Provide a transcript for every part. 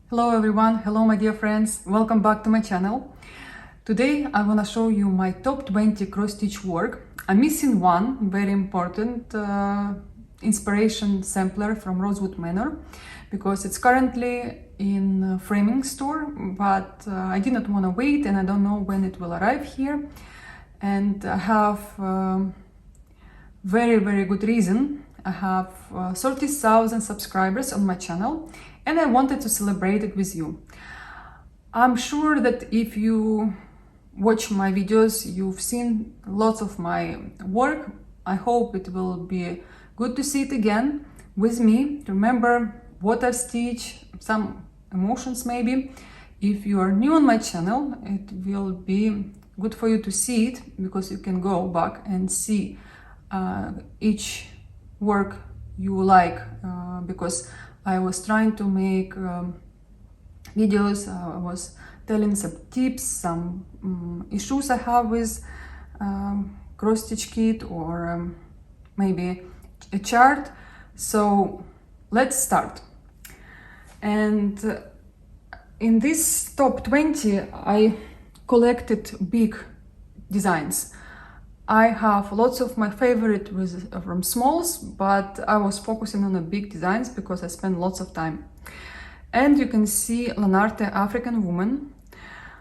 Hello everyone, hello my dear friends, welcome back to my channel. Today I want to show you my top 20 cross-stitch work. I'm missing one very important inspiration sampler from Rosewood Manor because it's currently in a framing store, but I did not want to wait and I don't know when it will arrive here. And I have very good reason. I have 30,000 subscribers on my channel and I wanted to celebrate it with you. I'm sure that if you watch my videos, you've seen lots of my work. I hope it will be good to see it again with me, to remember what I stitch, some emotions maybe. If you are new on my channel, it will be good for you to see it because you can go back and see each work you like, because I was trying to make videos. I was telling some tips, some issues I have with cross-stitch kit, or maybe a chart. So let's start. And in this top 20 I collected big designs. I have lots of my favorite from smalls, but I was focusing on the big designs because I spent lots of time. And you can see Lanarte African Woman.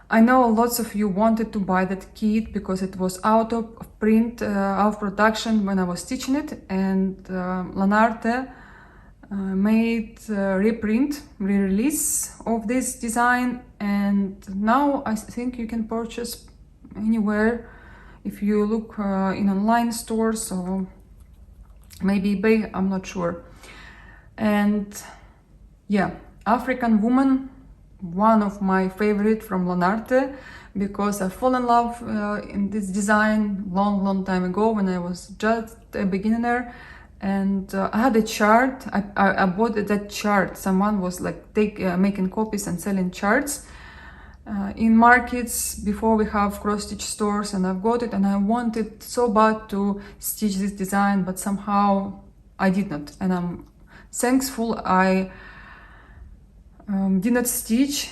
I know lots of you wanted to buy that kit because it was out of print, out of production when I was stitching it, and Lanarte made reprint, re-release of this design, and now I think you can purchase anywhere. If you look in online stores or maybe eBay, I'm not sure. And yeah, African Woman, one of my favorite from Lanarte, because I fell in love in this design long time ago when I was just a beginner. And I had a chart. I bought that chart. Someone was like making copies and selling charts in markets before we have cross-stitch stores, and I've got it and I wanted so bad to stitch this design, but somehow I did not, and I'm thankful I did not stitch,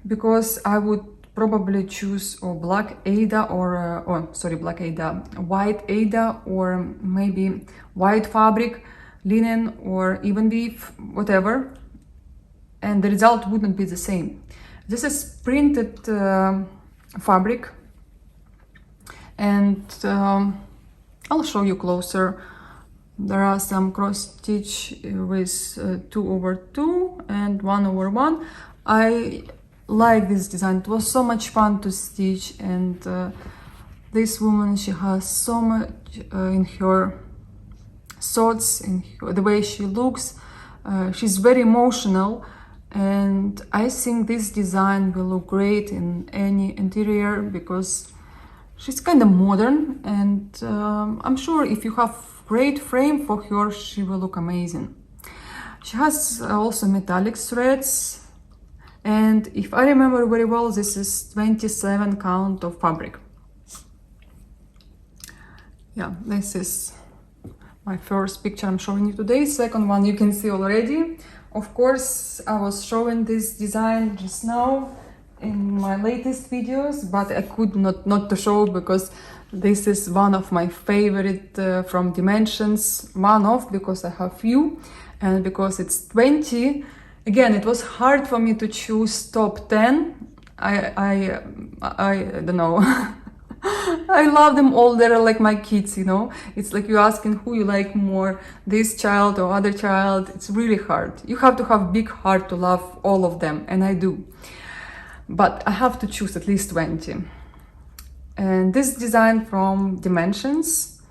because I would probably choose black Ada or black Ada, white Ada, or maybe white fabric, linen, or even beef, whatever, and the result wouldn't be the same. This is printed fabric, and I'll show you closer. There are some cross stitch with 2/2 and 1/1. I like this design. It was so much fun to stitch, and this woman, she has so much in her thoughts, in the way she looks. She's very emotional. And I think this design will look great in any interior because she's kind of modern, and I'm sure if you have great frame for her, she will look amazing. She has also metallic threads, and if I remember very well, this is 27 count of fabric. Yeah, this is my first picture I'm showing you today. Second one you can see already. Of course, I was showing this design just now in my latest videos, but I could not to show because this is one of my favorite from Dimensions. One of, because I have few, and because it's 20. Again, it was hard for me to choose top 10. I don't know. I love them all. They're like my kids, you know. It's like you're asking who you like more, this child or other child. It's really hard. You have to have big heart to love all of them, and I do. But I have to choose at least 20. And this design from Dimensions.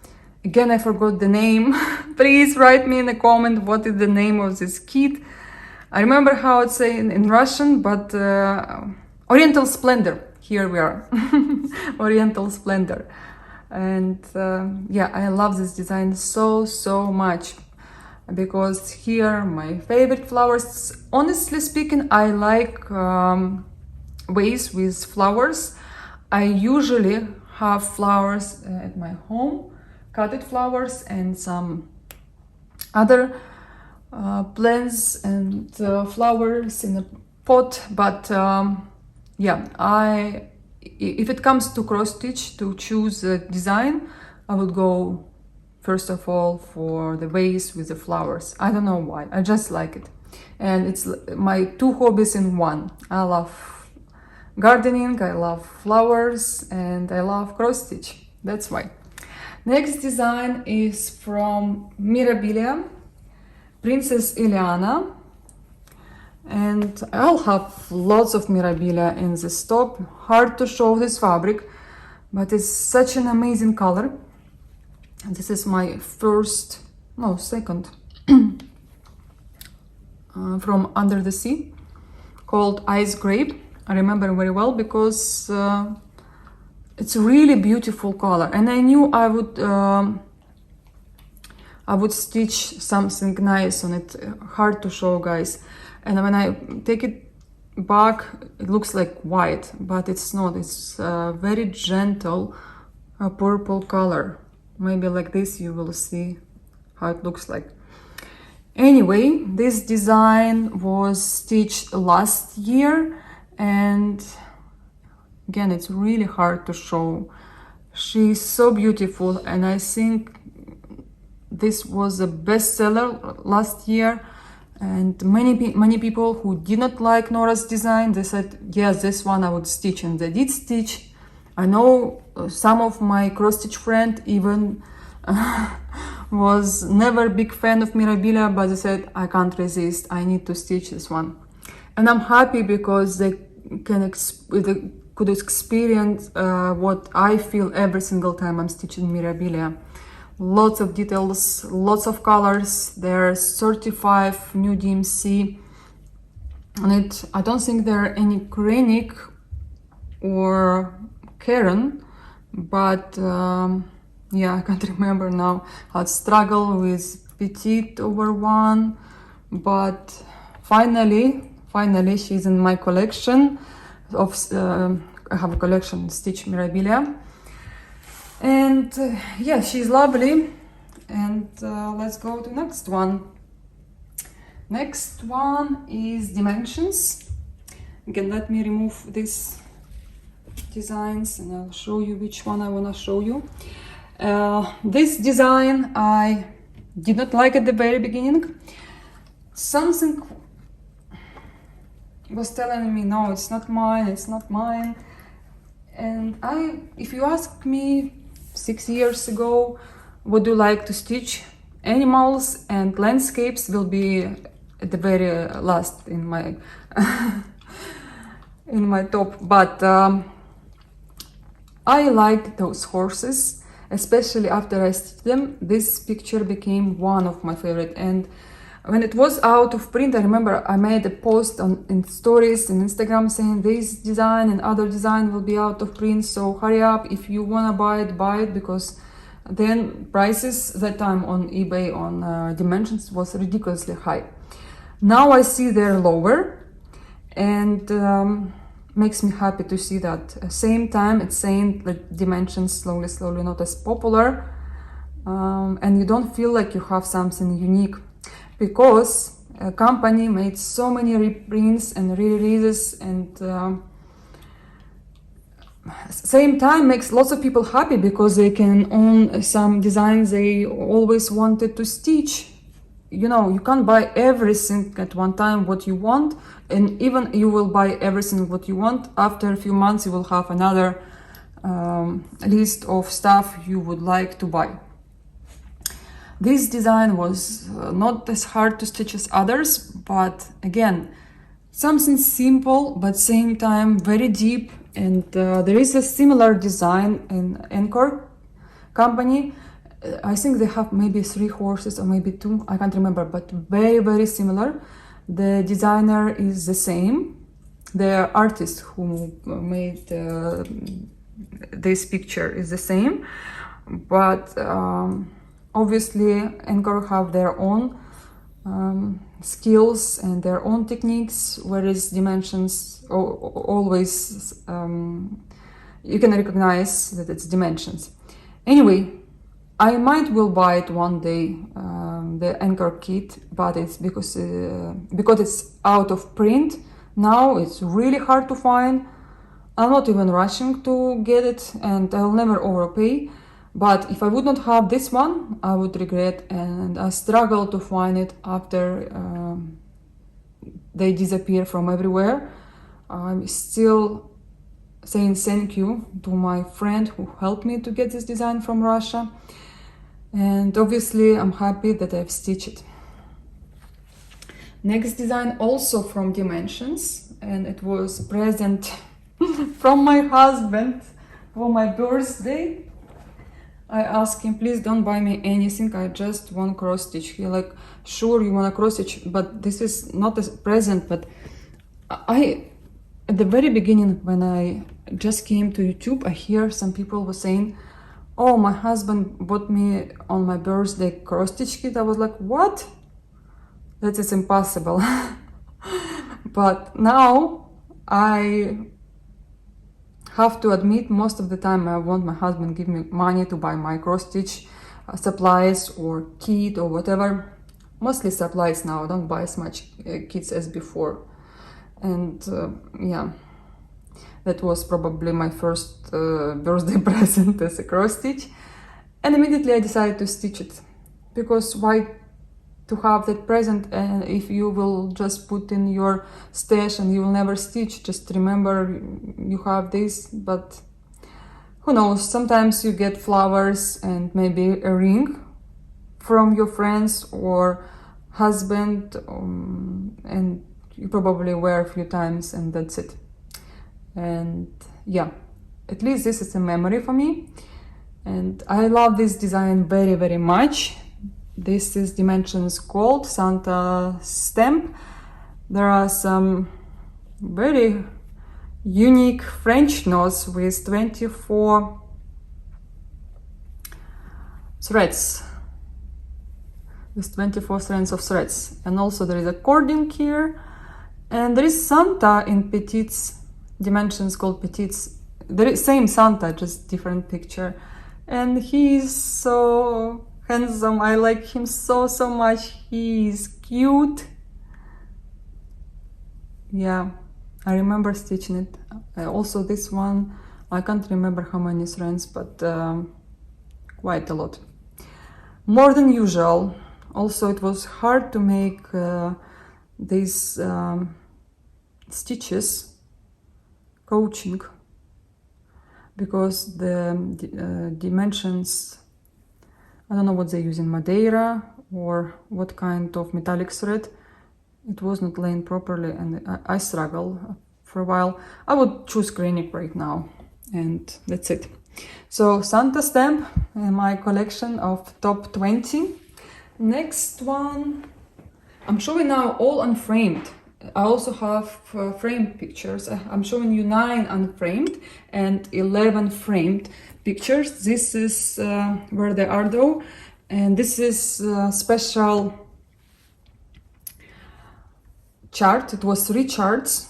Again, I forgot the name. Please write me in a comment what is the name of this kit. I remember how it's in Russian, but Oriental Splendor. Here we are. Oriental Splendor. And yeah, I love this design so much, because here my favorite flowers. Honestly speaking, I like vase with flowers. I usually have flowers at my home, cutted flowers and some other plants and flowers in a pot, but yeah, if it comes to cross stitch, to choose a design, I would go first of all for the vase with the flowers. I don't know why, I just like it. And it's my two hobbies in one. I love gardening, I love flowers, and I love cross stitch. That's why. Next design is from Mirabilia, Princess Ileana. And I'll have lots of Mirabilia in this top. Hard to show this fabric, but it's such an amazing color. This is my second from Under the Sea, called Ice Grape. I remember very well because it's a really beautiful color, and I knew I would stitch something nice on it. Hard to show, guys. And when I take it back, it looks like white, but it's not. It's a very gentle purple color. Maybe like this you will see how it looks like. Anyway, this design was stitched last year, and again, it's really hard to show. She's so beautiful, and I think this was a bestseller last year. And many people who did not like Nora's design, they said, yes, this one I would stitch, and they did stitch. I know some of my cross-stitch friend even was never a big fan of Mirabilia, but they said, I can't resist, I need to stitch this one. And I'm happy because they could experience what I feel every single time I'm stitching Mirabilia. Lots of details, lots of colors. There's 35 new DMC on it. I don't think there are any Krennic or Karen, but yeah, I can't remember now. I'd struggle with Petite over one, but finally she's in my collection of I have a collection Stitch Mirabilia. And yeah, she's lovely. And let's go to next one. Next one is Dimensions. Again, let me remove these designs and I'll show you which one I want to show you. This design I did not like at the very beginning. Something was telling me, no, it's not mine, it's not mine. And if you ask me 6 years ago, would you like to stitch? Animals and landscapes will be at the very last in my in my top, but I like those horses, especially after I stitched them. This picture became one of my favorite, and when it was out of print, I remember I made a post in stories and Instagram saying this design and other design will be out of print, so hurry up, if you wanna buy it, because then prices that time on eBay on Dimensions was ridiculously high. Now I see they're lower, and makes me happy to see that. Same time it's saying that Dimensions slowly not as popular, and you don't feel like you have something unique, because a company made so many reprints and re-releases, and same time makes lots of people happy because they can own some designs they always wanted to stitch. You know, you can't buy everything at one time what you want, and even you will buy everything what you want, after a few months you will have another list of stuff you would like to buy. This design was not as hard to stitch as others, but again, something simple but same time very deep. And there is a similar design in Anchor company. I think they have maybe 3 horses or maybe 2, I can't remember, but very similar. The designer is the same. The artist who made this picture is the same, but obviously Anchor have their own skills and their own techniques, whereas Dimensions always you can recognize that it's Dimensions. Anyway, I will buy it one day, the Anchor kit, but it's because it's out of print. Now it's really hard to find. I'm not even rushing to get it, and I'll never overpay. But if I would not have this one, I would regret, and I struggle to find it after they disappear from everywhere. I'm still saying thank you to my friend who helped me to get this design from Russia. And obviously I'm happy that I've stitched it. Next design also from Dimensions, and it was a present from my husband for my birthday. I asked him, please don't buy me anything, I just want cross stitch. He like, sure, you want a cross stitch, but this is not a present. But at the very beginning, when I just came to YouTube, I hear some people were saying, oh, my husband bought me on my birthday cross stitch kit. I was like, what? That is impossible. But now I have to admit, most of the time I want my husband give me money to buy my cross stitch supplies or kit or whatever. Mostly supplies now. I don't buy as much kits as before. And yeah, that was probably my first birthday present as a cross stitch. And immediately I decided to stitch it, because why to have that present and if you will just put in your stash and you will never stitch? Just remember you have this. But who knows, sometimes you get flowers and maybe a ring from your friends or husband, and you probably wear a few times and that's it. And yeah, at least this is a memory for me, and I love this design very, very much. This is Dimensions Gold Santa stamp. There are some very unique French knots with 24 threads, with 24 strands of threads. And also there is a cording here, and there is Santa in Petites, Dimensions Gold Petites. There is same Santa, just different picture, and he is so handsome. I like him so much. He is cute. Yeah, I remember stitching it. Also this one, I can't remember how many strands, but quite a lot. More than usual. Also it was hard to make these stitches coaching, because the dimensions, I don't know what they use in Madeira or what kind of metallic thread. It was not laying properly, and I struggle for a while. I would choose Granic right now, and that's it. So Santa stamp in my collection of top 20. Next one, I'm showing now all unframed. I also have framed pictures. I'm showing you 9 unframed and 11 framed pictures. This is where they are though, and this is a special chart. It was 3 charts,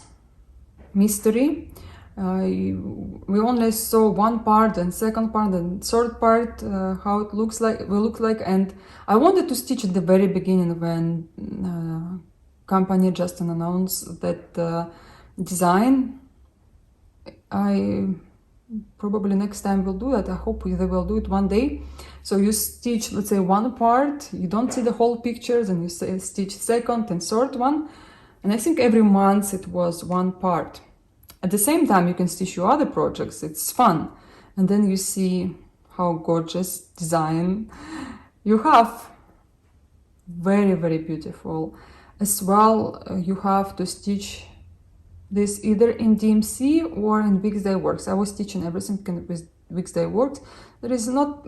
mystery. We only saw one part and second part and third part, how it will look like, and I wanted to stitch at the very beginning when company just announced that design. I probably next time will do that. I hope they will do it one day. So you stitch, let's say, one part, you don't see the whole pictures, and you stitch second and third one, and I think every month it was one part. At the same time you can stitch your other projects, it's fun, and then you see how gorgeous design you have. Very, very beautiful. As well, you have to stitch this either in DMC or in Wixday Works. I was stitching everything with Wixday Works. There is not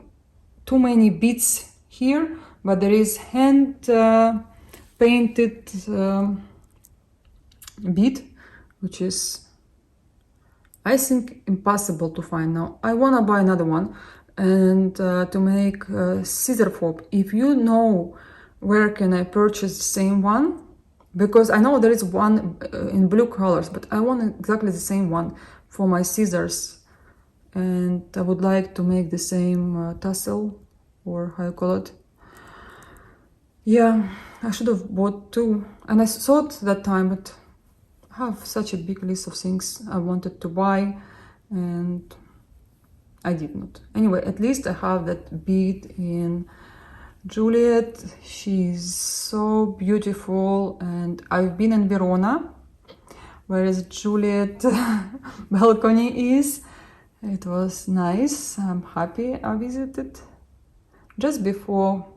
too many beads here, but there is hand painted bead, which is, I think, impossible to find now. I want to buy another one, and to make scissor fob. If you know where can I purchase the same one, because I know there is one in blue colors, but I want exactly the same one for my scissors, and I would like to make the same tassel, or how you call it. Yeah, I should have bought 2, and I thought that time, but have such a big list of things I wanted to buy and I did not. Anyway, at least I have that bead in Juliet. She's so beautiful, and I've been in Verona, whereas Juliet balcony is. It was nice. I'm happy I visited just before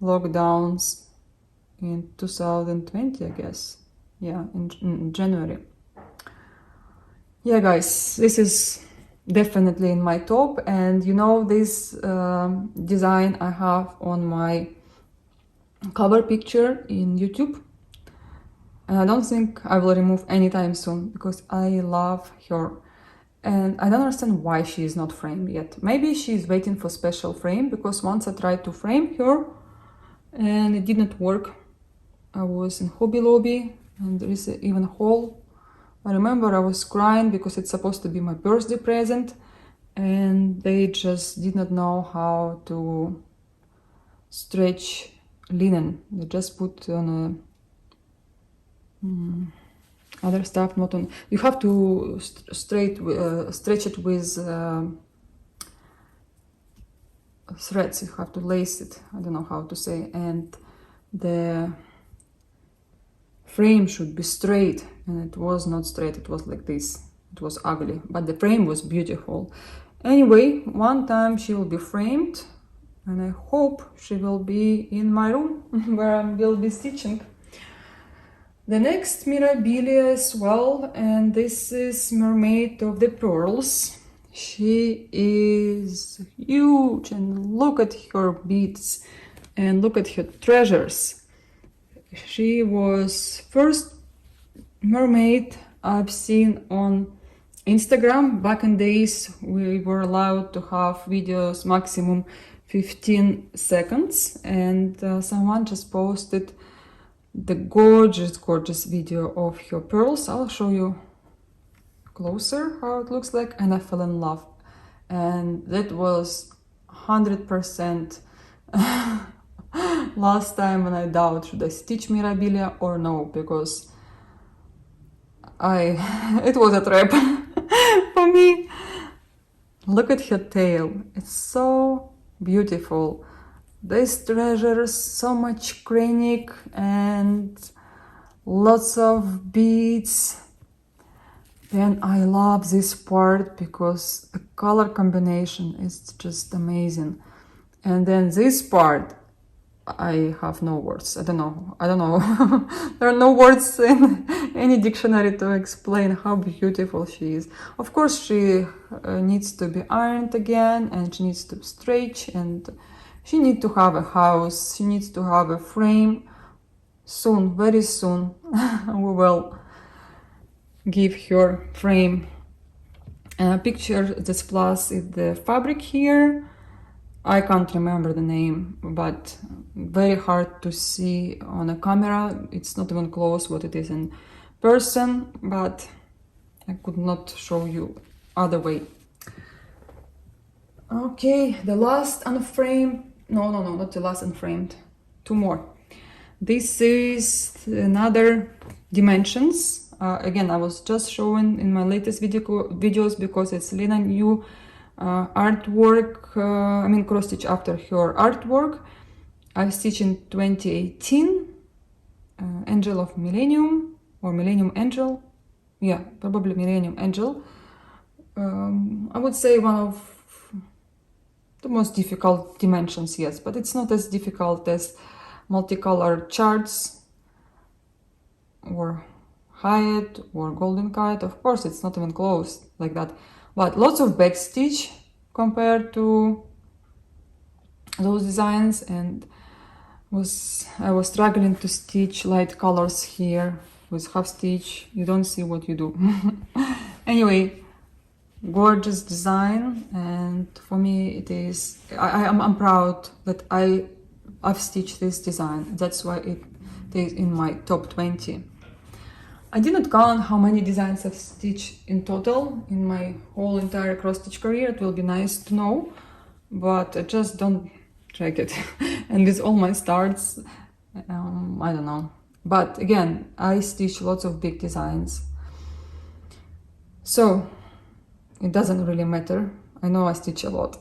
lockdowns in 2020, I guess. Yeah, in January. Yeah, guys, this is definitely in my top, and you know this design I have on my cover picture in YouTube, and I don't think I will remove anytime soon because I love her. And I don't understand why she is not framed yet. Maybe she is waiting for special frame, because once I tried to frame her and it did not work. I was in Hobby Lobby and there is even a hole. I remember I was crying because it's supposed to be my birthday present and they just did not know how to stretch linen. They just put on a other stuff, not on. You have to stretch it with threads. You have to lace it. I don't know how to say. And the frame should be straight, and it was not straight. It was like this. It was ugly, but the frame was beautiful. Anyway, one time she will be framed, and I hope she will be in my room where I will be stitching. The next Mirabilia as well, and this is Mermaid of the Pearls. She is huge, and look at her beads and look at her treasures. She was first mermaid I've seen on Instagram. Back in days we were allowed to have videos maximum 15 seconds, and someone just posted the gorgeous video of her pearls. I'll show you closer how it looks like, and I fell in love, and that was 100% last time when I doubt should I stitch Mirabilia or no, because it was a trap for me. Look at her tail, it's so beautiful. These treasures, so much chronic and lots of beads. And I love this part because the color combination is just amazing. And then this part, I have no words. I don't know. There are no words in any dictionary to explain how beautiful she is. Of course, she needs to be ironed again, and she needs to stretch, and she needs to have a house. She needs to have a frame. Soon, very soon, we will give her frame. Picture this plus is the fabric here. I can't remember the name, but very hard to see on a camera. It's not even close what it is in person, but I could not show you other way. Okay, the last unframed, no, not the last unframed, two more. This is another dimensions. Again, I was just showing in my latest videos because it's Lena new artwork, cross stitch after her artwork. I stitched in 2018, Angel of Millennium, or Millennium Angel. Yeah, probably Millennium Angel. I would say one of the most difficult dimensions, yes, but it's not as difficult as multicolored charts or Hyatt or Golden Kite. Of course, it's not even close like that, but lots of backstitch compared to those designs, and I was struggling to stitch light colors here with half stitch. You don't see what you do. Anyway, gorgeous design, and for me it is, I'm proud that I've stitched this design. That's why it is in my top 20. I did not count how many designs I've stitched in total in my whole entire cross-stitch career. It will be nice to know, but I just don't track it. And with all my starts, I don't know, But again, I stitch lots of big designs, so it doesn't really matter. I know I stitch a lot.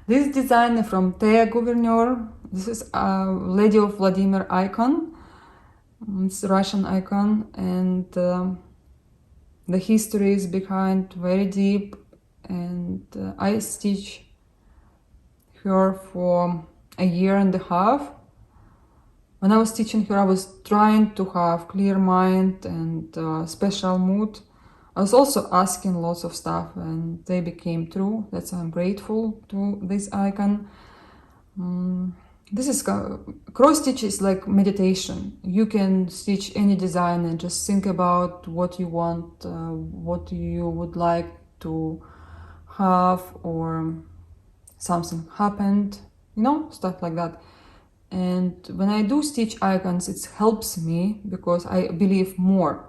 This design is from Thea Gouverneur. This is a Lady of Vladimir icon. It's a Russian icon, and the history is behind very deep, and I stitch her for a year and a half. When I was teaching her, I was trying to have clear mind and special mood. I was also asking lots of stuff, and they became true. That's why I'm grateful to this icon. This is cross stitch is like meditation. You can stitch any design and just think about what you want, what you would like to have, or something happened, you know, stuff like that. And when I do stitch icons, it helps me because I believe more.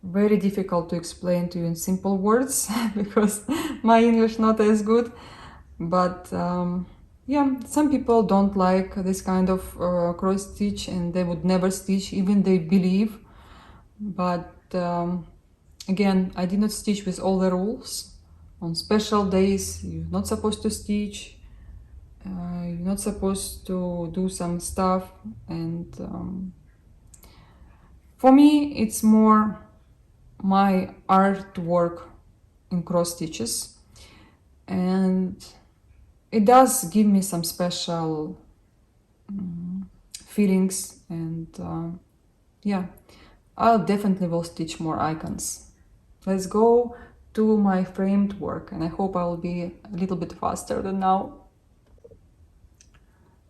Very difficult to explain to you in simple words because my English not as good. But yeah, some people don't like this kind of cross stitch, and they would never stitch, even they believe. But again, I did not stitch with all the rules. On special days, you're not supposed to stitch. You're not supposed to do some stuff. And for me, it's more my artwork in cross stitches, and it does give me some special feelings. And yeah, I'll definitely will stitch more icons. Let's go to my framed work, and I hope I'll be a little bit faster than now.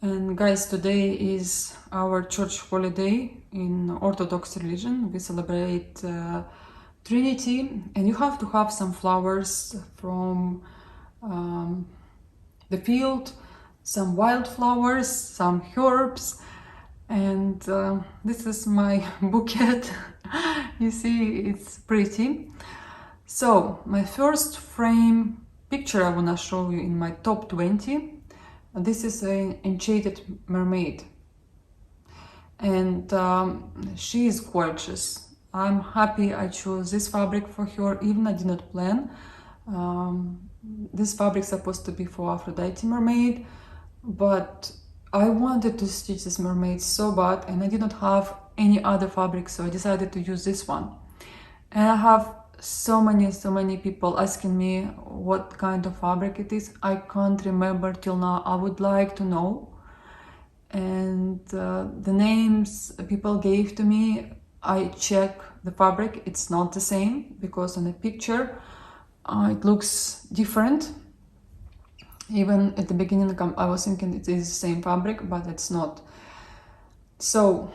And guys, today is our church holiday in Orthodox religion. We celebrate Trinity, and you have to have some flowers from the field, some wildflowers, some herbs, and this is my bouquet. You see, it's pretty. So my first frame picture I want to show you in my top 20. This is an enchanted mermaid, and she is gorgeous. I'm happy I chose this fabric for her, even I did not plan. This fabric is supposed to be for Aphrodite mermaid, but I wanted to stitch this mermaid so bad, and I did not have any other fabric, so I decided to use this one. And I have so many people asking me what kind of fabric it is. I can't remember till now. I would like to know. And the names people gave to me, I check the fabric. It's not the same, because on the picture it looks different. Even at the beginning I was thinking it is the same fabric, but it's not. So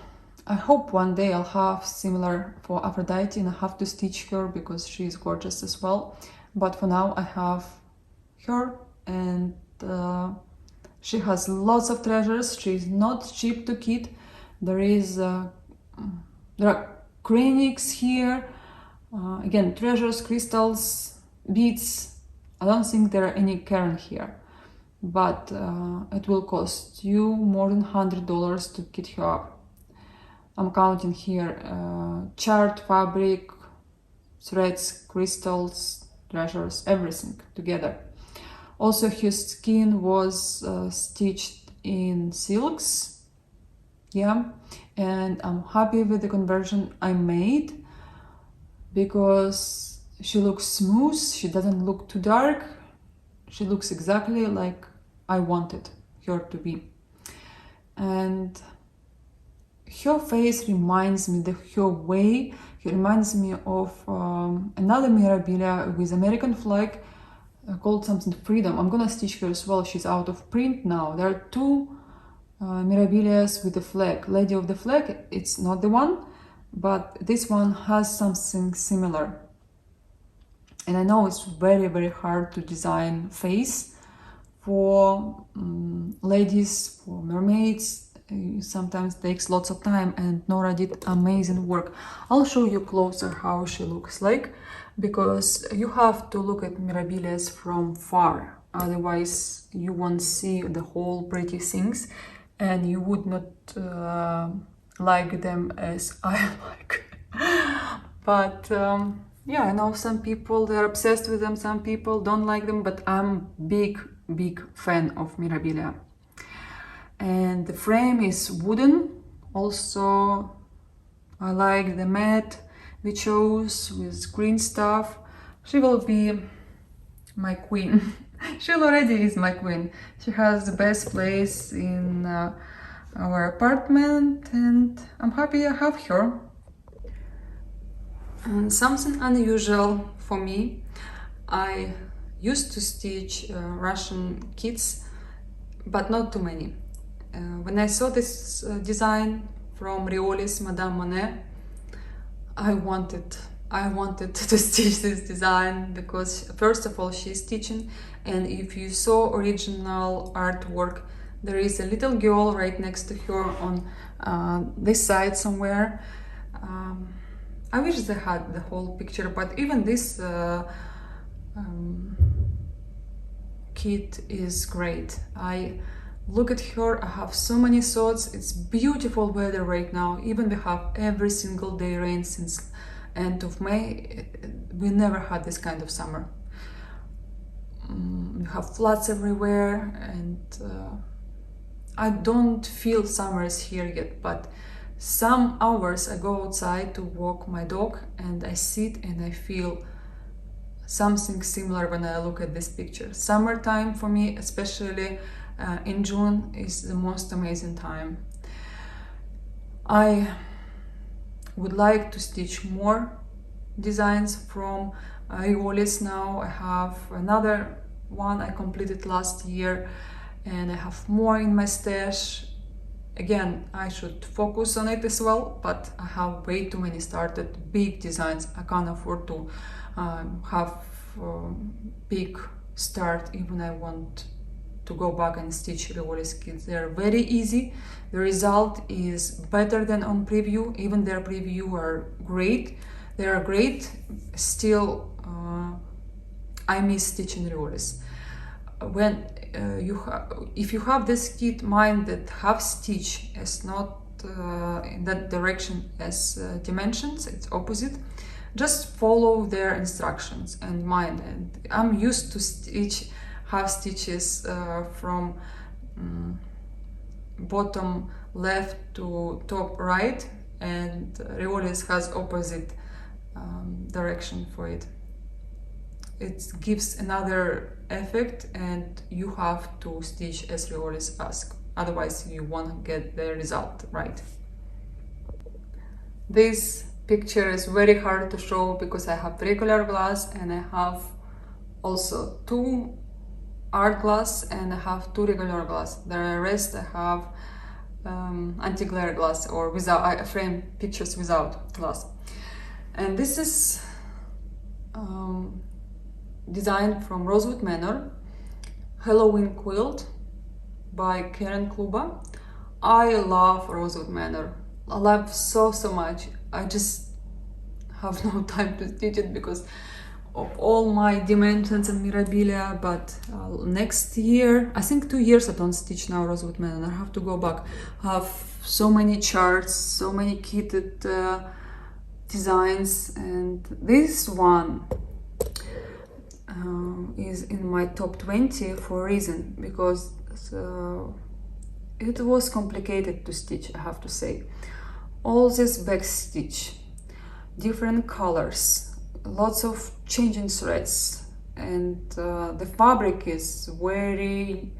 I hope one day I'll have similar for Aphrodite, and I have to stitch her because she is gorgeous as well. But for now I have her, and she has lots of treasures. She's not cheap to kit. There are cranics here, again, treasures, crystals, beads. I don't think there are any carat here, but it will cost you more than $100 to kit her up. I'm counting here chart, fabric, threads, crystals, treasures, everything together. Also, her skin was stitched in silks. Yeah, and I'm happy with the conversion I made, because she looks smooth, she doesn't look too dark, she looks exactly like I wanted her to be. And her face reminds me, her way, reminds me of another Mirabilia with American flag called something Freedom. I'm gonna stitch her as well. She's out of print now. There are two Mirabilias with the flag. Lady of the Flag, it's not the one, but this one has something similar. And I know it's very hard to design face for ladies, for mermaids. It sometimes takes lots of time, and Nora did amazing work. I'll show you closer how she looks like, because you have to look at Mirabilias from far, otherwise you won't see the whole pretty things. and you would not like them as I like. But yeah, I know some people, they're obsessed with them, some people don't like them, but I'm big fan of Mirabilia. And the frame is wooden. Also, I like the mat we chose with green stuff. She will be my queen. She already is my queen. She has the best place in our apartment, and I'm happy I have her. And something unusual for me, I used to stitch Russian kits, but not too many. When I saw this design from Riolis Madame Monet, I wanted to stitch this design because first of all she's stitching, and if you saw original artwork, there is a little girl right next to her on this side somewhere. I wish they had the whole picture, but even this kit is great. I look at her, I have so many thoughts. It's beautiful weather right now. Even we have every single day rain since end of May. We never had this kind of summer. We have floods everywhere, and I don't feel summer is here yet, but some hours I go outside to walk my dog and I sit and I feel something similar when I look at this picture. Summertime for me, especially in June, is the most amazing time. I would like to stitch more designs from Riolis now. I have another one I completed last year, and I have more in my stash. Again, I should focus on it as well, but I have way too many started big designs. I can't afford to have big start even I want to go back and stitch Riolis kits. They're very easy. The result is better than on preview. Even their preview are great. They are great. Still, I miss stitching Riolis. When if you have this kit, mind that half stitch is not in that direction as dimensions, it's opposite. Just follow their instructions and mind. And I'm used to stitch half stitches from bottom left to top right, and Riolis has opposite direction for it. It gives another effect, and you have to stitch as Riolis asks, otherwise you won't get the result right. This picture is very hard to show because I have regular glass and I have also 2 art glass and I have 2 regular glass. The rest I have anti-glare glass, or without, I frame pictures without glass. And this is designed from Rosewood Manor, Halloween quilt by Karen Kluba. I love Rosewood Manor. I love so much. I just have no time to stitch it because of all my dimensions and Mirabilia, but next year, I think 2 years I don't stitch now Rosewood Manor. I have to go back. I have so many charts, so many kitted designs, and this one is in my top 20 for a reason, because it was complicated to stitch, I have to say. All this back stitch, different colors, lots of changing threads, and the fabric is very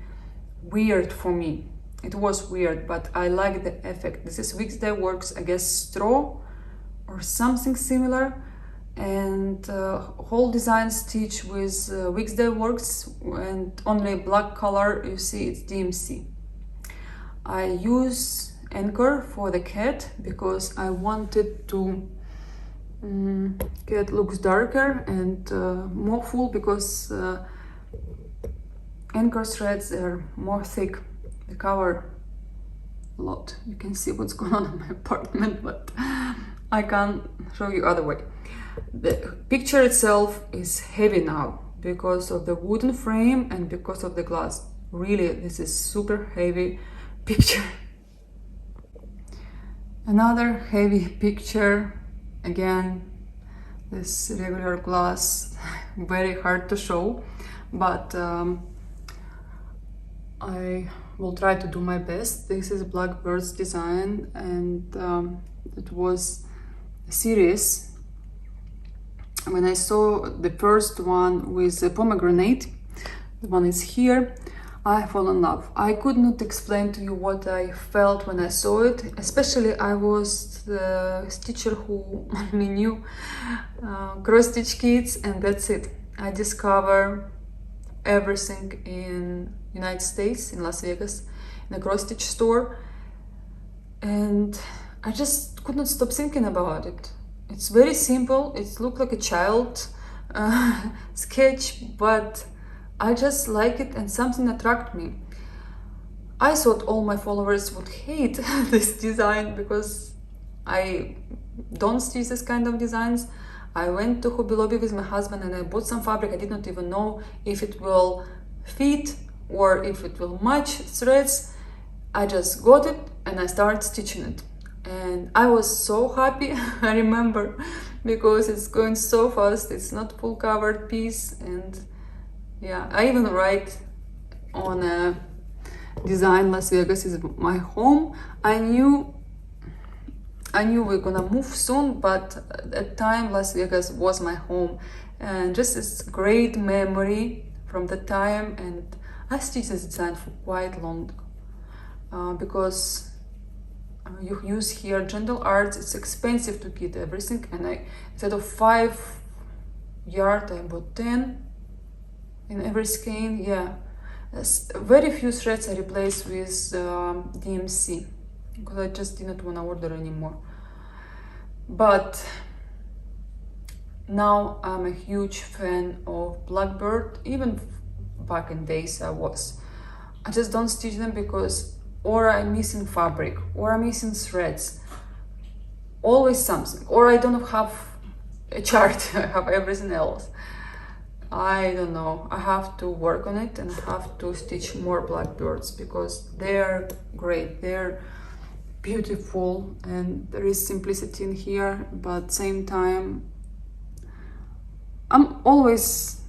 weird for me. It was weird, but I like the effect. This is Weeksday Works, I guess straw or something similar, and whole design stitch with Weeksday Works, and only black color, you see it's DMC. I use anchor for the cat because I wanted to cat looks darker and more full, because anchor threads are more thick. They cover a lot. You can see what's going on in my apartment, but I can't show you other way. The picture itself is heavy now because of the wooden frame and because of the glass. Really, this is super heavy picture. Another heavy picture, again, this regular glass, very hard to show, but I will try to do my best. This is Blackbird's design, and it was a series. When I saw the first one with the pomegranate, the one is here, I fell in love. I could not explain to you what I felt when I saw it, especially I was the stitcher who only knew cross-stitch kits, and that's it. I discovered everything in United States, in Las Vegas, in a cross-stitch store, and I just could not stop thinking about it. It's very simple, it looks like a child sketch, but I just like it and something attracted me. I thought all my followers would hate this design because I don't stitch this kind of designs. I went to Hobby Lobby with my husband and I bought some fabric. I did not even know if it will fit or if it will match threads. I just got it and I started stitching it. And I was so happy, I remember, because it's going so fast. It's not full covered piece, and yeah, I even write on a design Las Vegas is my home. I knew we're gonna move soon, but at that time Las Vegas was my home, and just this great memory from the time. And I stitched this design for quite long because you use here gentle arts. It's expensive to get everything, and I, instead of 5 yards, I bought 10 in every skein. Yeah, very few threads I replaced with DMC because I just didn't want to order anymore. But now I'm a huge fan of Blackbird. Even back in days I just don't stitch them because or I'm missing fabric, or I'm missing threads, always something, or I don't have a chart. I have everything else. I don't know, I have to work on it and have to stitch more Blackbirds because they're great, they're beautiful, and there is simplicity in here, but at the same time I'm always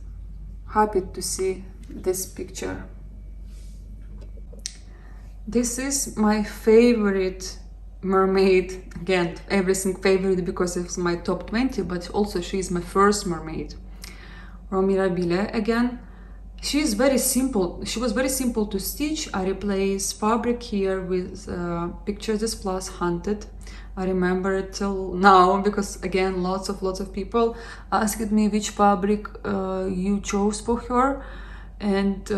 happy to see this picture. This is my favorite mermaid. Again, everything favorite because it's my top 20, but also she is my first mermaid. Mirabile again. She is very simple. She was very simple to stitch. I replaced fabric here with Pictures This Plus Hunted. I remember it till now because again, lots of people asked me which fabric you chose for her, and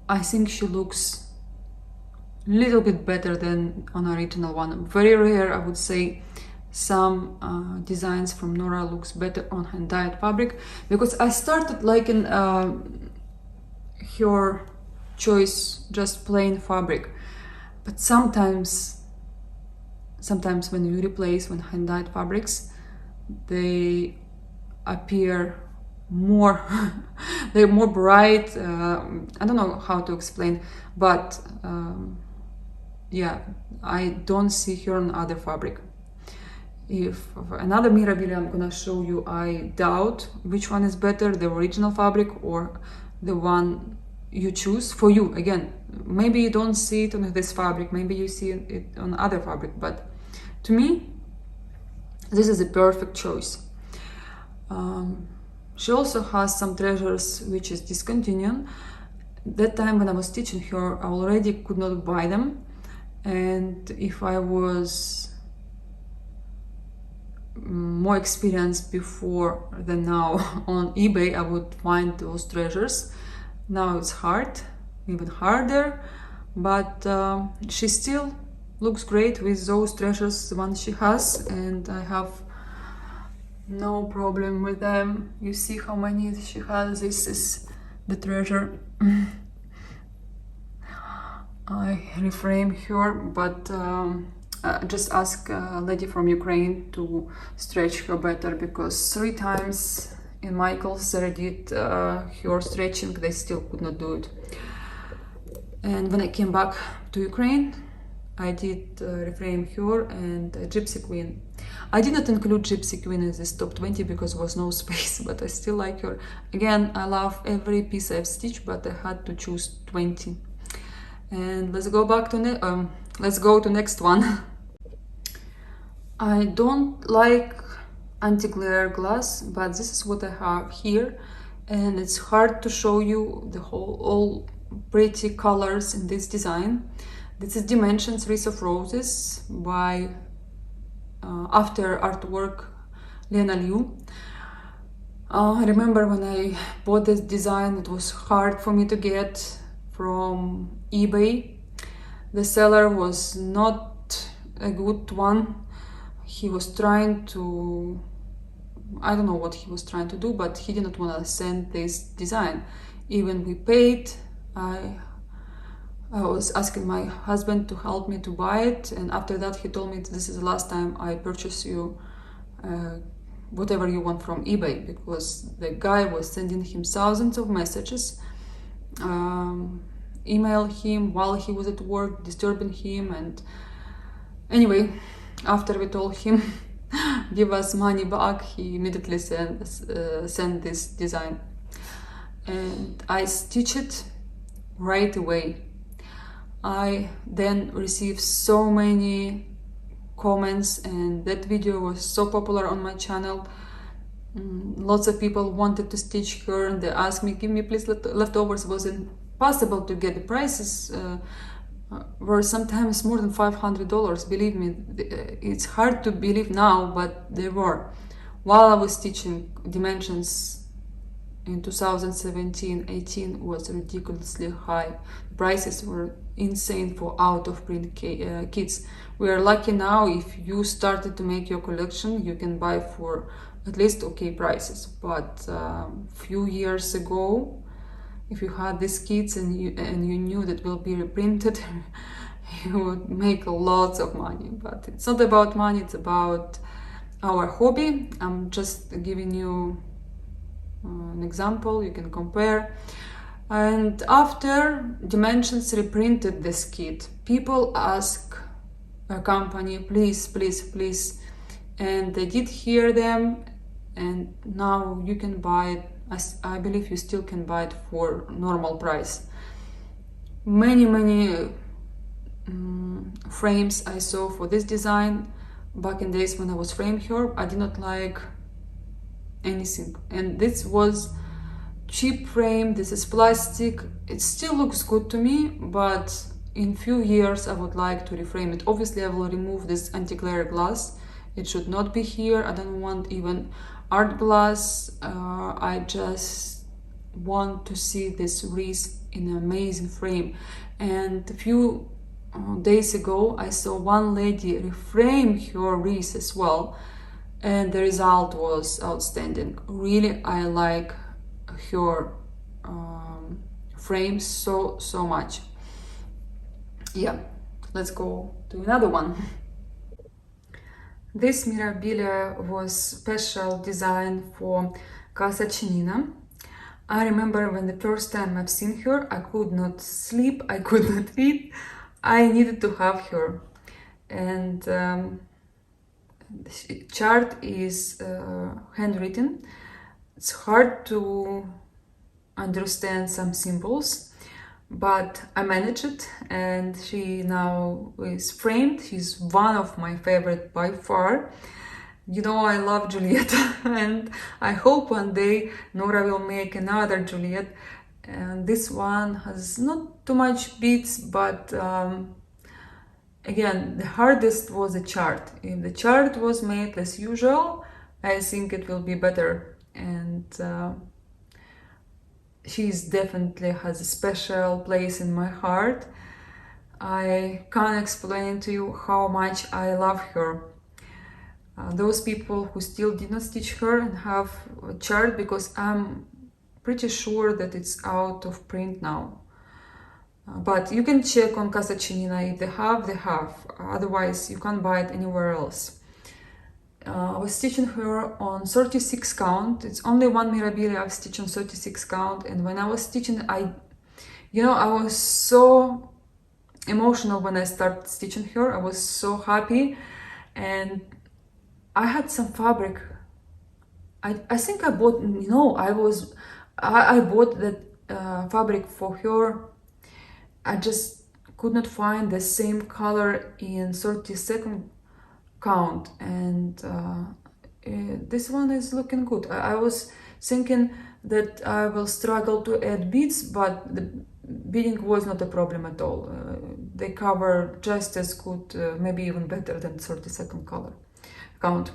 I think she looks little bit better than on original one. Very rare, I would say. Some designs from Nora looks better on hand-dyed fabric because I started liking her choice just plain fabric, but sometimes when you replace when hand-dyed fabrics, they appear more they're more bright. I don't know how to explain, but yeah, I don't see her on other fabric. If another Mirabile I'm gonna show you, I doubt which one is better, the original fabric or the one you choose for you. Again, maybe you don't see it on this fabric, maybe you see it on other fabric, but to me this is a perfect choice. She also has some treasures which is discontinued. That time when I was stitching her, I already could not buy them, and if I was more experienced before than now on eBay, I would find those treasures. Now it's hard, even harder, but she still looks great with those treasures, the ones she has, and I have no problem with them. You see how many she has. This is the treasure. I reframe her, but just ask a lady from Ukraine to stretch her better, because 3 times in Michael's they did her stretching, they still could not do it. And when I came back to Ukraine, I did reframe her and Gypsy Queen. I did not include Gypsy Queen in this top 20 because there was no space, but I still like her. Again, I love every piece I've stitched, but I had to choose 20. And let's go back to let's go to next one. I don't like anti-glare glass, but this is what I have here, and it's hard to show you the all pretty colors in this design. This is Dimensions Wreath of Roses by After Artwork Lena Liu. I remember when I bought this design, it was hard for me to get from eBay. The seller was not a good one. He was trying to, I don't know what he was trying to do, but he didn't want to send this design. Even we paid, I was asking my husband to help me to buy it, and after that he told me this is the last time I purchase you whatever you want from eBay, because the guy was sending him thousands of messages, email him while he was at work, disturbing him. And anyway, after we told him give us money back, he immediately sent this design, and I stitched it right away. I then received so many comments, and that video was so popular on my channel. Lots of people wanted to stitch her, and they asked me, give me please leftovers. It was impossible to get. The prices were sometimes more than $500. Believe me, it's hard to believe now, but they were. While I was stitching, Dimensions in 2017-18 was ridiculously high. Prices were insane for out-of-print kits. We are lucky now, if you started to make your collection, you can buy for at least okay prices. But few years ago, if you had these kits and you knew that will be reprinted, you would make lots of money. But it's not about money, it's about our hobby. I'm just giving you an example, you can compare. And after Dimensions reprinted this kit, people ask a company, please, please, please, and they did hear them, and now you can buy it. I believe you still can buy it for normal price. Many frames I saw for this design back in days when I was frame her. I did not like anything, and this was cheap frame. This is plastic. It still looks good to me, but in few years I would like to reframe it. Obviously I will remove this anti-glare glass. It should not be here. I don't want even art glass. I just want to see this wreath in an amazing frame. And a few days ago I saw one lady reframe her wreath as well, and the result was outstanding. Really, I like her frame so much. Yeah, let's go to another one. This Mirabilia was special design for Casa Chinina. I remember when the first time I've seen her, I could not sleep, I could not eat. I needed to have her. And the chart is handwritten. It's hard to understand some symbols, but I managed it, and she now is framed. She's one of my favorite by far. You know, I love Juliet, and I hope one day Nora will make another Juliet. And this one has not too much beads, but again, the hardest was the chart. If the chart was made as usual, I think it will be better. And she definitely has a special place in my heart. I can't explain to you how much I love her. Those people who still did not stitch her and have a chart, because I'm pretty sure that it's out of print now. But you can check on Casa Chinina. If they have, they have. Otherwise, you can't buy it anywhere else. I was stitching her on 36 count. It's only one Mirabilia I've stitched on 36 count. And when I was stitching, I You know, I was so emotional when I started stitching her. I was so happy, and I had some fabric. I think I bought, no, I bought that fabric for her. I just could not find the same color in 32nd count, and this one is looking good. I was thinking that I will struggle to add beads, but the beading was not a problem at all. They cover just as good, maybe even better than 32nd color count.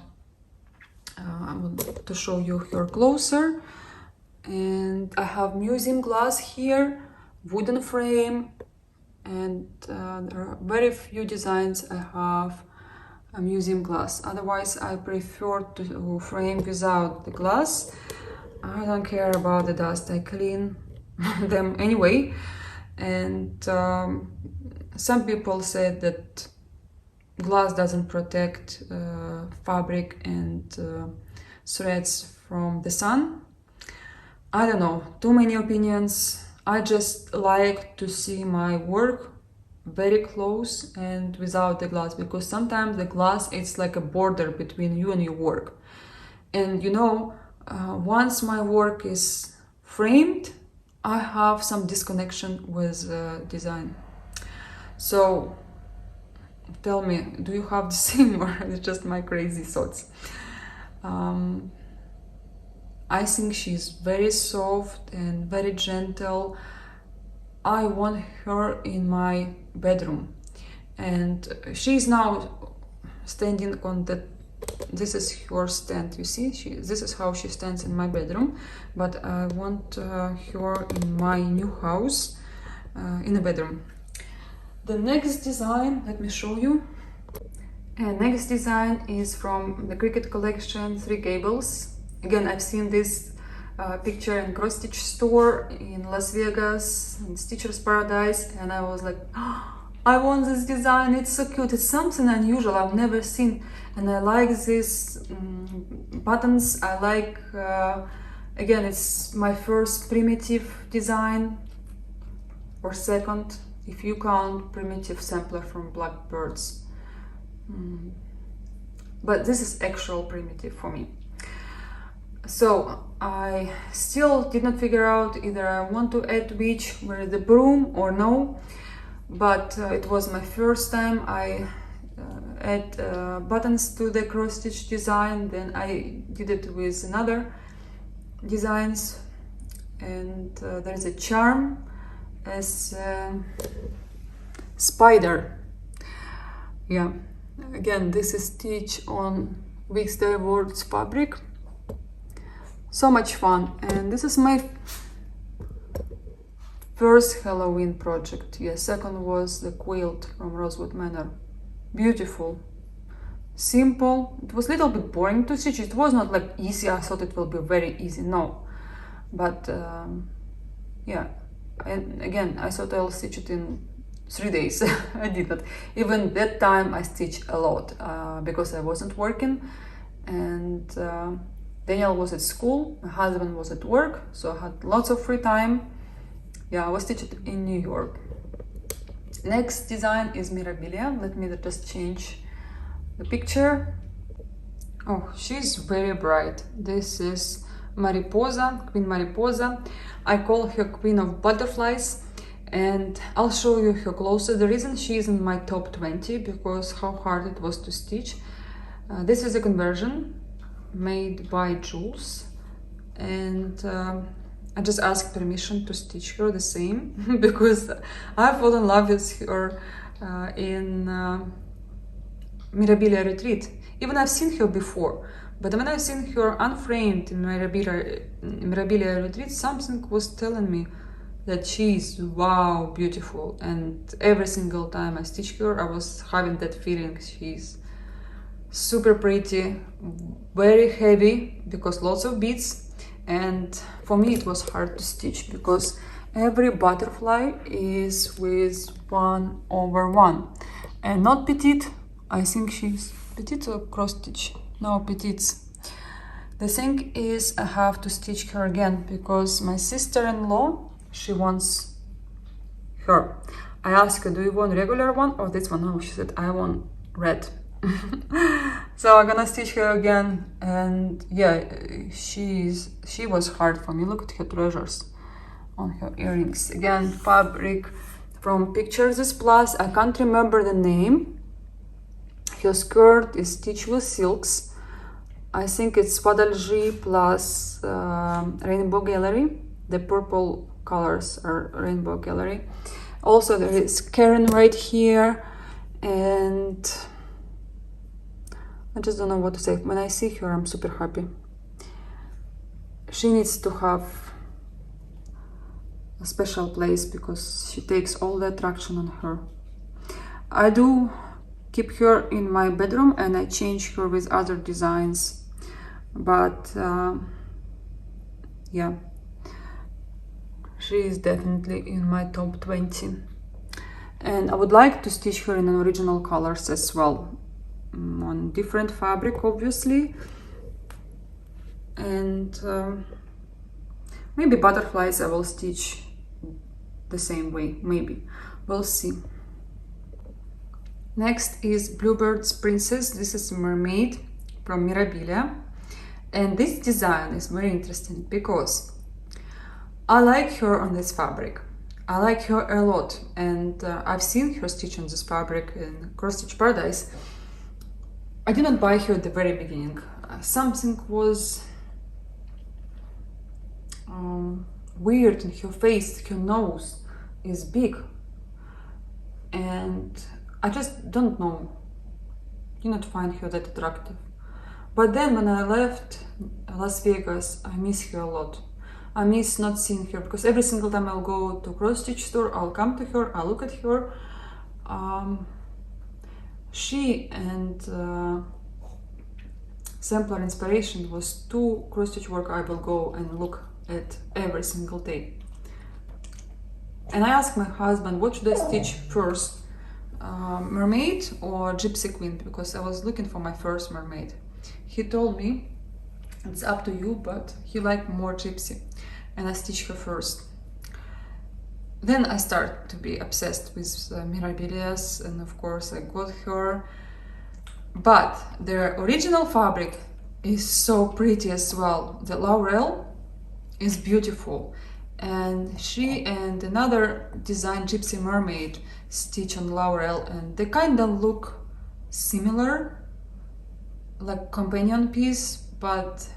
I want to show you her closer, and I have museum glass here, wooden frame, and there are very few designs I have a museum glass. Otherwise, I prefer to frame without the glass. I don't care about the dust, I clean them anyway. And some people said that glass doesn't protect fabric and threads from the sun. I don't know, too many opinions. I just like to see my work very close and without the glass, because sometimes the glass it's like a border between you and your work. And you know, once my work is framed, I have some disconnection with design. So tell me, do you have the same, or it's just my crazy thoughts? I think she's very soft and very gentle. I want her in my bedroom, and she's now standing on the, this is her stand, you see, this is how she stands in my bedroom, but I want her in my new house in a bedroom. The next design, let me show you. And next design is from the Cricut collection, Three Gables. Again, I've seen this picture in cross stitch store in Las Vegas, in Stitcher's Paradise, and I was like, oh, I want this design, it's so cute, it's something unusual I've never seen, and I like these buttons. I like, again, it's my first primitive design, or second, if you count primitive sampler from Blackbirds. But this is actual primitive for me. So I still did not figure out either I want to add which with the broom or no, but it was my first time I add buttons to the cross stitch design. Then I did it with another designs, and there's a charm as spider. Yeah, again, this is stitch on Weeks Words fabric. So much fun, and this is my first Halloween project. Yeah, second was the quilt from Rosewood Manor. Beautiful, simple. It was a little bit boring to stitch. It was not like easy. I thought it will be very easy. No, but yeah. And again, I thought I'll stitch it in 3 days. I did not. Even that time I stitched a lot because I wasn't working, and Daniel was at school, my husband was at work, so I had lots of free time. Yeah, I was stitched in New York. Next design is Mirabilia. Let me just change the picture. Oh, she's very bright. This is Mariposa, Queen Mariposa. I call her Queen of Butterflies, and I'll show you her closer. The reason she is in my top 20 because how hard it was to stitch. This is a conversion made by Jules, and I just asked permission to stitch her the same because I fell in love with her in Mirabilia Retreat. Even I've seen her before, but when I've seen her unframed in Mirabilia Retreat, something was telling me that she's wow, beautiful, and every single time I stitch her, I was having that feeling. She's super pretty, very heavy because lots of beads, and for me it was hard to stitch because every butterfly is with 1/1 and not petite. I think she's petite or cross stitch, no, petites. The thing is I have to stitch her again because my sister-in-law, she wants her. I asked her, do you want regular one or this one? No, she said, I want red. So I'm gonna stitch her again, and yeah, she was hard for me. Look at her treasures on her earrings. Again, fabric from Pictures is Plus. I can't remember the name. Her skirt is stitched with silks. I think it's Swaddle plus Rainbow Gallery. The purple colors are Rainbow Gallery. Also, there is Karen right here, and I just don't know what to say. When I see her, I'm super happy. She needs to have a special place because she takes all the attraction on her. I do keep her in my bedroom and I change her with other designs, but yeah, she is definitely in my top 20. And I would like to stitch her in an original colors as well, on different fabric obviously, and maybe butterflies I will stitch the same way, maybe, we'll see. Next is Bluebirds Princess. This is Mermaid from Mirabilia, and this design is very interesting because I like her on this fabric. I like her a lot, and I've seen her stitch on this fabric in Cross Stitch Paradise. I didn't buy her at the very beginning. Something was weird in her face. Her nose is big, and I just don't know. Did not find her that attractive. But then when I left Las Vegas, I miss her a lot. I miss not seeing her because every single time I'll go to cross stitch store, I'll come to her, I'll look at her. She and Sampler Inspiration was two cross stitch work I will go and look at every single day. And I asked my husband, what should I stitch first, Mermaid or Gypsy Queen, because I was looking for my first Mermaid. He told me it's up to you, but he liked more Gypsy, and I stitched her first. Then I started to be obsessed with Mirabilias, and of course I got her. But their original fabric is so pretty as well. The Laurel is beautiful, and she and another design, Gypsy Mermaid, stitch on Laurel, and they kind of look similar, like companion piece, but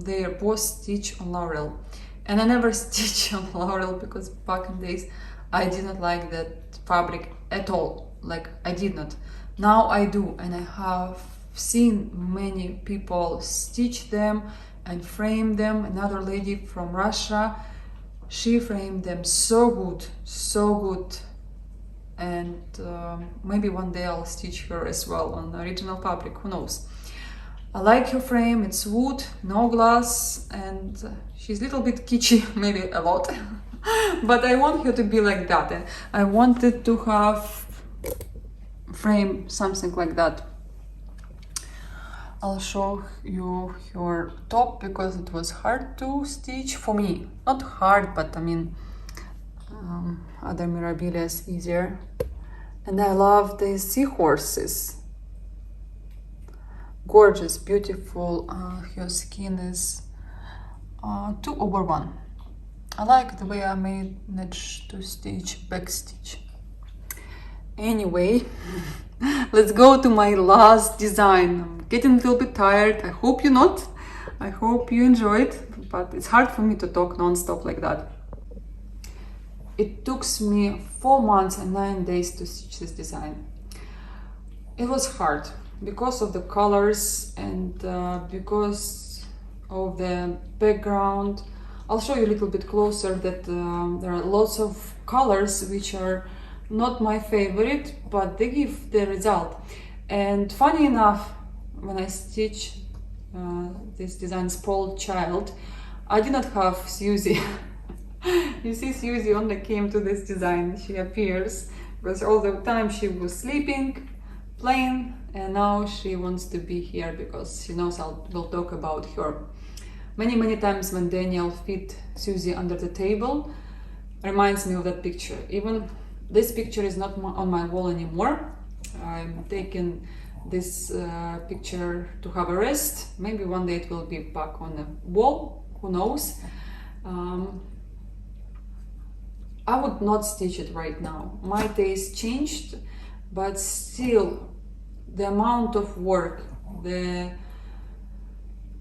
they are both stitched on Laurel. And I never stitch on Laurel because back in days I didn't like that fabric at all. Like, I did not. Now I do, and I have seen many people stitch them and frame them. Another lady from Russia, she framed them so good, so good. And maybe one day I'll stitch her as well on original fabric, who knows. I like her frame, it's wood, no glass, and she's a little bit kitschy, maybe a lot. But I want her to be like that, and I wanted to have frame something like that. I'll show you her top because it was hard to stitch for me. Not hard, but I mean, other Mirabilias easier. And I love the seahorses. Gorgeous, beautiful. Her skin is 2/1. I like the way I managed to stitch back stitch. Anyway, let's go to my last design. I'm getting a little bit tired. I hope you're not. I hope you enjoyed, but it's hard for me to talk non-stop like that. It took me 4 months and 9 days to stitch this design. It was hard because of the colors and because of the background. I'll show you a little bit closer that there are lots of colors which are not my favorite, but they give the result. And funny enough, when I stitch this design, Spoiled Child, I did not have Susie. You see, Susie only came to this design. She appears because all the time she was sleeping, playing, and now she wants to be here because she knows we'll talk about her. Many times when Daniel fit Susie under the table, reminds me of that picture. Even this picture is not on my wall anymore. I'm taking this picture to have a rest. Maybe one day it will be back on the wall, who knows. I would not stitch it right now. My taste changed, but still the amount of work, the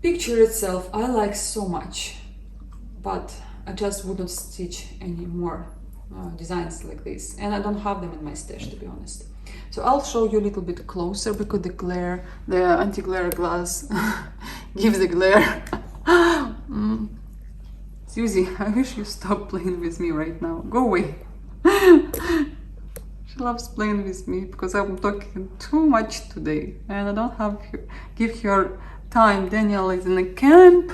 picture itself, I like so much, but I just wouldn't stitch any more designs like this, and I don't have them in my stash, to be honest. So I'll show you a little bit closer because the anti-glare glass gives the glare. Susie, I wish you stop playing with me right now. Go away. She loves playing with me because I'm talking too much today and I don't have give her time. Daniel is in a camp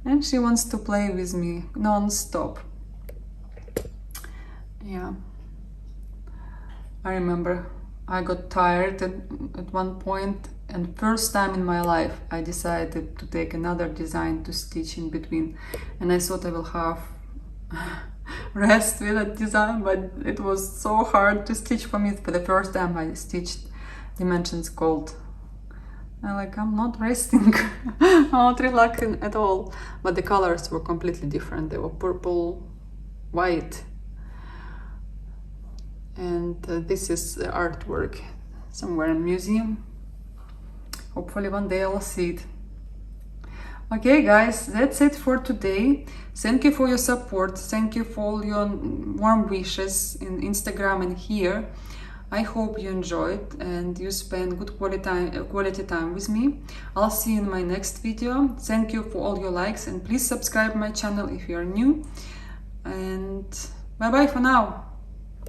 and she wants to play with me non-stop. Yeah. I remember I got tired at one point, and first time in my life I decided to take another design to stitch in between, and I thought I will have rest with that design, but it was so hard to stitch for me. For the first time I stitched Dimensions Gold. I'm not resting. I'm not relaxing at all, but the colors were completely different. They were purple, white, and this is the artwork somewhere in a museum. Hopefully one day I'll see it. Okay guys, that's it for today. Thank you for your support. Thank you for all your warm wishes in Instagram and here. I hope you enjoyed and you spent good quality time with me. I'll see you in my next video. Thank you for all your likes and please subscribe my channel if you are new. And bye bye for now.